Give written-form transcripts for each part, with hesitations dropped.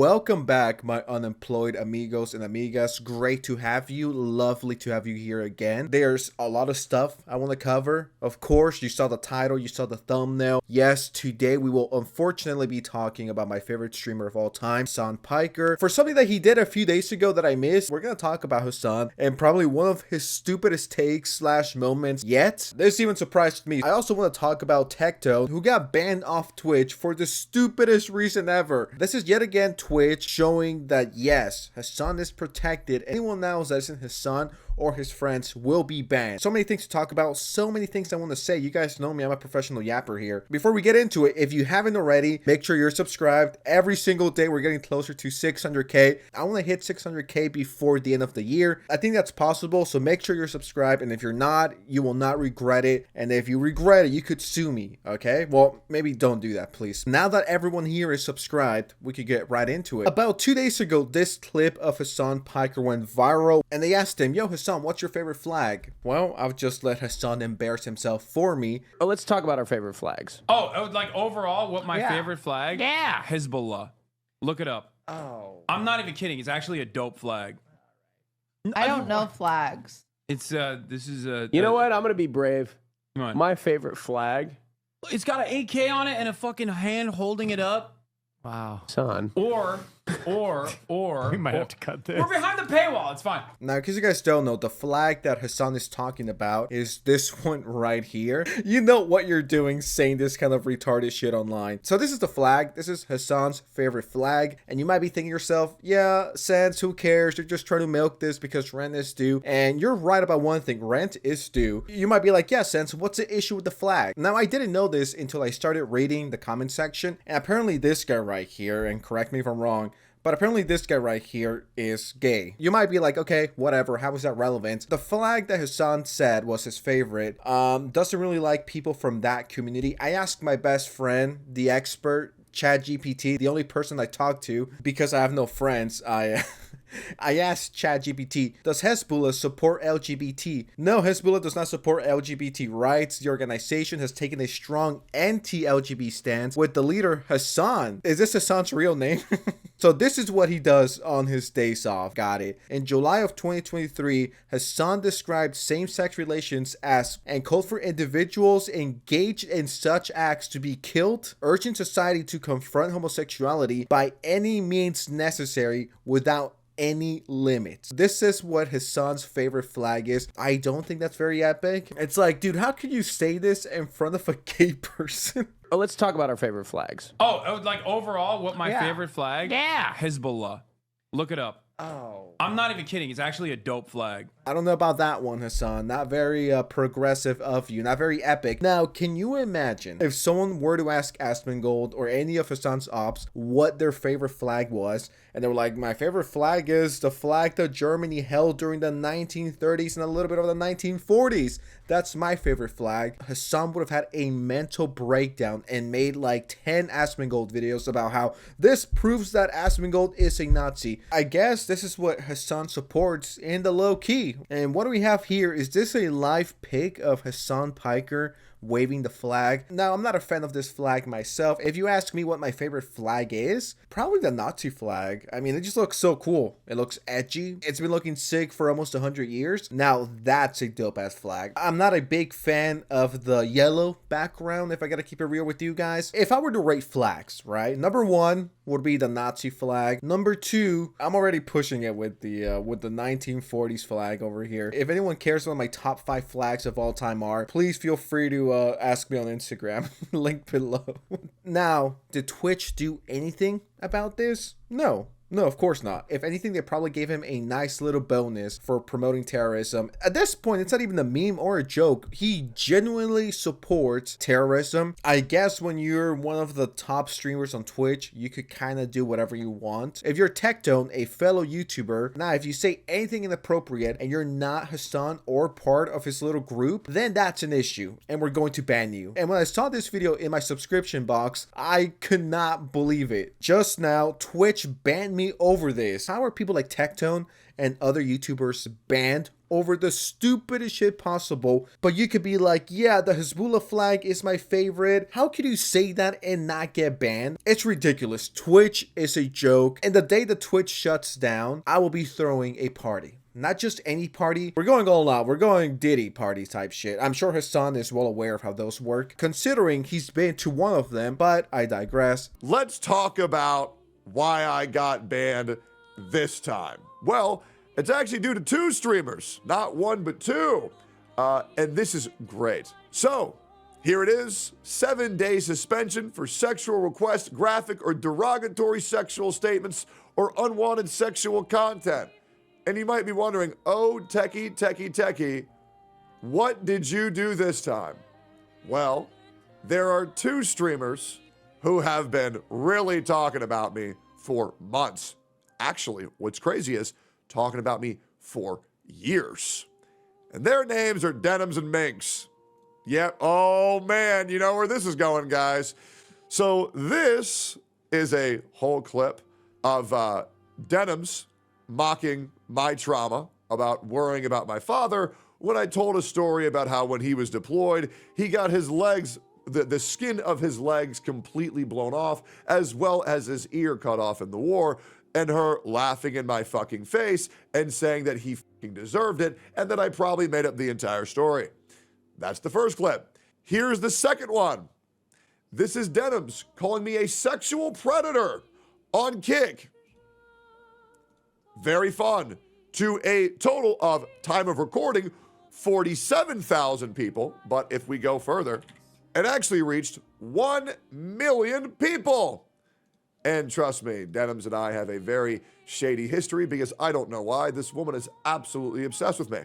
Welcome back, my unemployed amigos and amigas. Great to have you. Lovely to have you here again. There's a lot of stuff I want to cover. Of course, you saw the title, you saw the thumbnail. Yes, today we will unfortunately be talking about my favorite streamer of all time, Hassan Piker. For something that he did a few days ago that I missed, we're going to talk about Hassan and probably one of his stupidest takes / moments yet. This even surprised me. I also want to talk about Tectone, who got banned off Twitch for the stupidest reason ever. This is yet again Twitch showing that yes, Hassan is protected. Anyone else that isn't Hassan or his friends will be banned. So many things to talk about, so many things I want to say. You guys know me, I'm a professional yapper here. Before we get into it, if you haven't already, make sure you're subscribed. Every single day we're getting closer to 600k. I want to hit 600k before the end of the year. I think that's possible, so make sure you're subscribed, and if you're not, you will not regret it. And if you regret it, you could sue me, okay? Well, maybe don't do that, please. Now that everyone here is subscribed, we could get right into it. About 2 days ago, this clip of Hassan Piker went viral, and they asked him, yo, Hassan, what's your favorite flag? Well, I'll just let Hassan embarrass himself for me. Oh, let's talk about our favorite flags. Oh, like overall, what my favorite flag? Yeah. Hezbollah. Look it up. Oh. I'm not even kidding. It's actually a dope flag. I don't know flags. It's this is a. You know what? I'm gonna be brave. Come on. My favorite flag. It's got an AK on it and a fucking hand holding it up. Wow, son. Or We might have to cut this. we're behind the paywall. It's fine. Now, because you guys don't know, the flag that Hassan is talking about is this one right here. You know what you're doing saying this kind of retarded shit online. So this is the flag. This is Hassan's favorite flag. And you might be thinking to yourself, yeah, Sans, who cares? You're just trying to milk this because rent is due. And you're right about one thing. Rent is due. You might be like, yeah, Sans, what's the issue with the flag? Now, I didn't know this until I started reading the comment section. And apparently this guy right here, and correct me if I'm wrong, but apparently this guy right here is gay. You might be like, okay, whatever, how is that relevant? The flag that Hassan said was his favorite doesn't really like people from that community. I asked my best friend, the expert, ChatGPT, the only person I talk to, because I have no friends, I asked ChatGPT, does Hezbollah support LGBT? No, Hezbollah does not support LGBT rights. The organization has taken a strong anti-LGBT stance with the leader Hassan. Is this Hassan's real name? So this is what he does on his days off. Got it. In July of 2023, Hassan described same-sex relations as and called for individuals engaged in such acts to be killed, urging society to confront homosexuality by any means necessary without any limits. This is what Hassan's favorite flag is. I don't think that's very epic. It's like, dude, how can you say this in front of a gay person? Oh, let's talk about our favorite flags. Oh, like overall, what my favorite flag? Yeah. Hezbollah. Look it up. Oh. I'm not even kidding. It's actually a dope flag. I don't know about that one, Hassan. Not very progressive of you. Not very epic. Now, can you imagine if someone were to ask Asmongold or any of Hassan's ops what their favorite flag was, and they were like, my favorite flag is the flag that Germany held during the 1930s and a little bit of the 1940s. That's my favorite flag. Hassan would have had a mental breakdown and made like 10 Asmongold videos about how this proves that Asmongold is a Nazi. I guess this is what Hassan supports in the low key. And what do we have here? Is this a live pic of Hassan Piker waving the flag? Now, I'm not a fan of this flag myself. If you ask me what my favorite flag is, probably the Nazi flag. I mean, it just looks so cool. It looks edgy. It's been looking sick for almost 100 years. Now, that's a dope ass flag. I'm not a big fan of the yellow background, if I gotta keep it real with you guys. If I were to rate flags, right? Number one would be the Nazi flag. Number two, I'm already pushing it with the 1940s flag over here. If anyone cares what my top 5 flags of all time are, please feel free to ask me on Instagram. Link below. Now, did Twitch do anything about this? No. No, of course not. If anything, they probably gave him a nice little bonus for promoting terrorism. At this point, it's not even a meme or a joke. He genuinely supports terrorism. I guess when you're one of the top streamers on Twitch, you could kind of do whatever you want. If you're Tectone, a fellow YouTuber, now if you say anything inappropriate and you're not Hassan or part of his little group, then that's an issue and we're going to ban you. And when I saw this video in my subscription box, I could not believe it. Just now, Twitch banned me me over this. How are people like Tectone and other YouTubers banned over the stupidest shit possible? But you could be like, yeah, the Hezbollah flag is my favorite. How could you say that and not get banned? It's ridiculous. Twitch is a joke. And the day the Twitch shuts down, I will be throwing a party. Not just any party. We're going all out. We're going Diddy party type shit. I'm sure Hassan is well aware of how those work, considering he's been to one of them, but I digress. Let's talk about why I got banned this time. Well, it's actually due to 2 streamers, not 1, but 2. And this is great. So here it is, 7-day suspension for sexual requests, graphic or derogatory sexual statements, or unwanted sexual content. And you might be wondering, oh, techie, what did you do this time? Well, there are 2 streamers who have been really talking about me for months. Actually, what's crazy is talking about me for years. And their names are Denims and Minks. Yep, oh man, you know where this is going, guys. So this is a whole clip of Denims mocking my trauma about worrying about my father when I told a story about how when he was deployed, he got his legs, the skin of his legs completely blown off, as well as his ear cut off in the war, and her laughing in my fucking face and saying that he fucking deserved it and that I probably made up the entire story. That's the first clip. Here's the second one. This is Denims calling me a sexual predator on Kick. Very fun. To a total of, time of recording, 47,000 people. But if we go further, it actually reached 1 million people. And trust me, Denims and I have a very shady history because I don't know why. This woman is absolutely obsessed with me.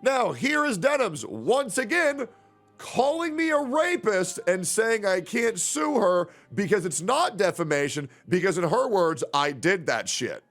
Now, here is Denims once again calling me a rapist and saying I can't sue her because it's not defamation, because in her words, I did that shit.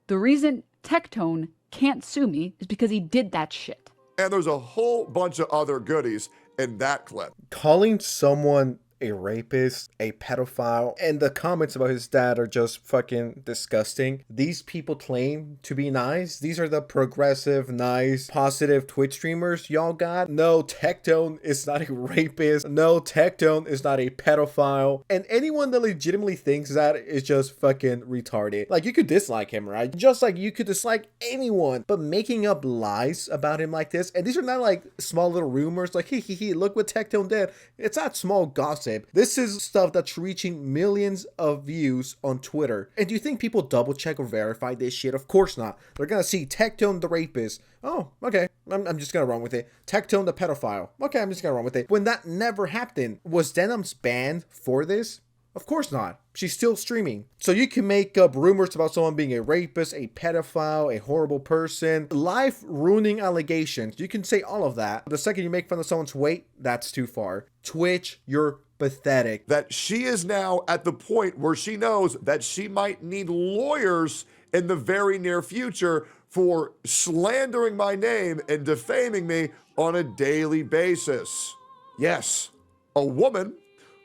The reason Tectone can't sue me is because he did that shit. And there's a whole bunch of other goodies in that clip. Calling someone a rapist, a pedophile, and the comments about his dad are just fucking disgusting. These people claim to be nice. These are the progressive, nice, positive Twitch streamers y'all got. No, Tectone is not a rapist. No, Tectone is not a pedophile. And anyone that legitimately thinks that is just fucking retarded. Like, you could dislike him, right? Just like you could dislike anyone, but making up lies about him like this, and these are not like small little rumors like, he, look what Tectone did. It's not small gossip. This is stuff that's reaching millions of views on Twitter. And do you think people double check or verify this shit? Of course not. They're gonna see Tectone the rapist. Oh, okay. I'm just gonna run with it. Tectone the pedophile. Okay, I'm just gonna run with it. When that never happened, was Denims banned for this? Of course not. She's still streaming. So you can make up rumors about someone being a rapist, a pedophile, a horrible person, life-ruining allegations. You can say all of that. The second you make fun of someone's weight, that's too far. Twitch, you're pathetic. That she is now at the point where she knows that she might need lawyers in the very near future for slandering my name and defaming me on a daily basis. Yes, a woman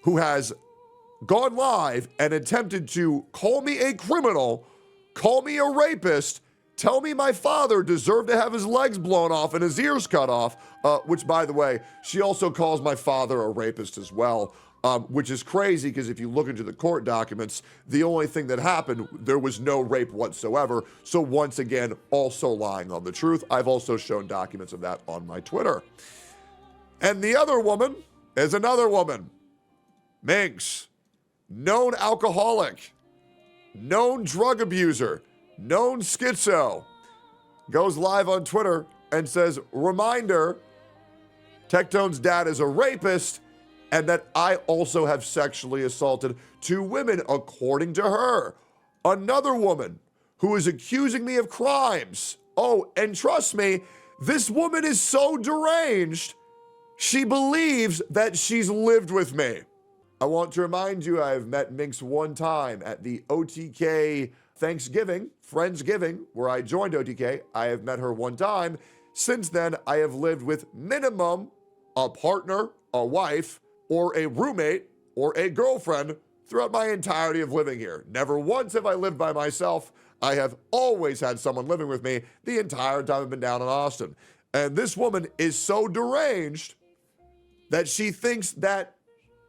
who has gone live and attempted to call me a criminal, call me a rapist, tell me my father deserved to have his legs blown off and his ears cut off, which, by the way, she also calls my father a rapist as well, which is crazy because if you look into the court documents, the only thing that happened, there was no rape whatsoever. So once again, also lying on the truth. I've also shown documents of that on my Twitter. And the other woman is another woman, Minx. Known alcoholic, known drug abuser, known schizo, goes live on Twitter and says, reminder, Tectone's dad is a rapist and that I also have sexually assaulted 2 women, according to her. Another woman who is accusing me of crimes. Oh, and trust me, this woman is so deranged, she believes that she's lived with me. I want to remind you, I have met Minx one time at the OTK Thanksgiving, Friendsgiving, where I joined OTK. I have met her one time. Since then, I have lived with minimum a partner, a wife, or a roommate, or a girlfriend throughout my entirety of living here. Never once have I lived by myself. I have always had someone living with me the entire time I've been down in Austin. And this woman is so deranged that she thinks that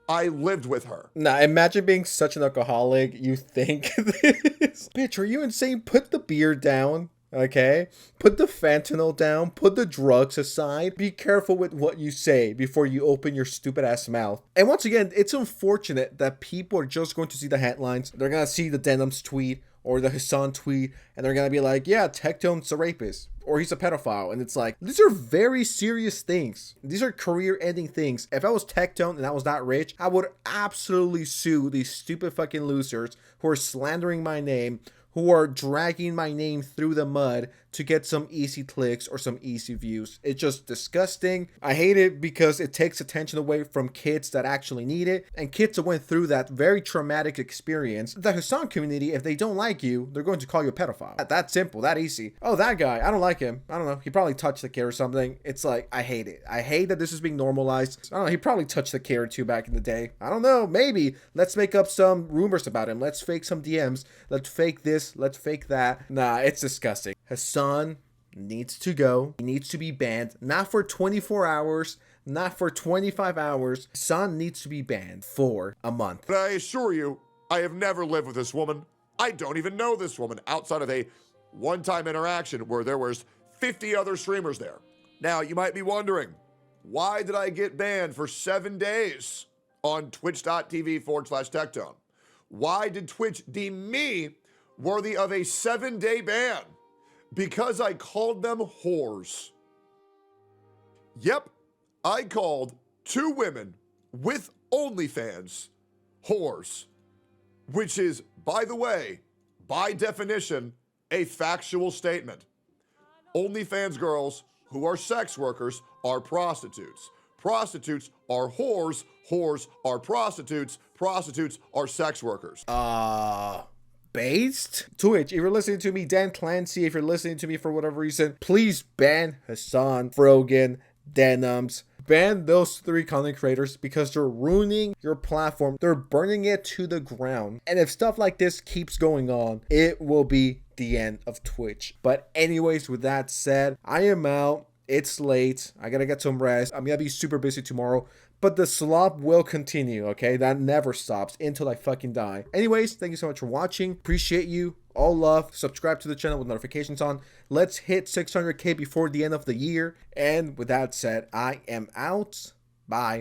I lived with her. Nah, imagine being such an alcoholic. You think this. Bitch, are you insane? Put the beer down. Okay? Put the fentanyl down. Put the drugs aside. Be careful with what you say before you open your stupid ass mouth. And once again, it's unfortunate that people are just going to see the headlines. They're going to see the Denims tweet or the Hassan tweet, and they're going to be like, yeah, Tectone's a rapist, or he's a pedophile. And it's like, these are very serious things. These are career-ending things. If I was Tectone and I was that rich, I would absolutely sue these stupid fucking losers who are slandering my name, who are dragging my name through the mud to get some easy clicks or some easy views. It's just disgusting. I hate it because it takes attention away from kids that actually need it, and kids that went through that very traumatic experience. The Hassan community, if they don't like you, they're going to call you a pedophile. That simple, that easy. Oh, that guy, I don't like him. I don't know. He probably touched the kid or something. It's like, I hate it. I hate that this is being normalized. I don't know. He probably touched the kid or two back in the day. I don't know. Maybe. Let's make up some rumors about him. Let's fake some DMs. Let's fake this. Let's fake that. Nah, it's disgusting. Hassan needs to go. He needs to be banned. Not for 24 hours. Not for 25 hours. Hassan needs to be banned for a month. But I assure you, I have never lived with this woman. I don't even know this woman outside of a one-time interaction where there was 50 other streamers there. Now, you might be wondering, why did I get banned for 7 days on twitch.tv/Tectone? Why did Twitch deem me worthy of a 7-day ban? Because I called them whores. Yep, I called 2 women with OnlyFans whores, which is, by the way, by definition, a factual statement. OnlyFans girls who are sex workers are prostitutes. Prostitutes are whores. Whores are prostitutes. Prostitutes are sex workers. Based? Twitch, if you're listening to me, Dan Clancy, if you're listening to me for whatever reason, please ban Hassan, Frogan, Denims. Ban those 3 content creators because they're ruining your platform. They're burning it to the ground. And if stuff like this keeps going on, it will be the end of Twitch. But anyways, with that said, I am out. It's late. I gotta get some rest. I'm gonna be super busy tomorrow. But the slop will continue, okay? That never stops until I fucking die. Anyways, thank you so much for watching. Appreciate you. All love. Subscribe to the channel with notifications on. Let's hit 600K before the end of the year. And with that said, I am out. Bye.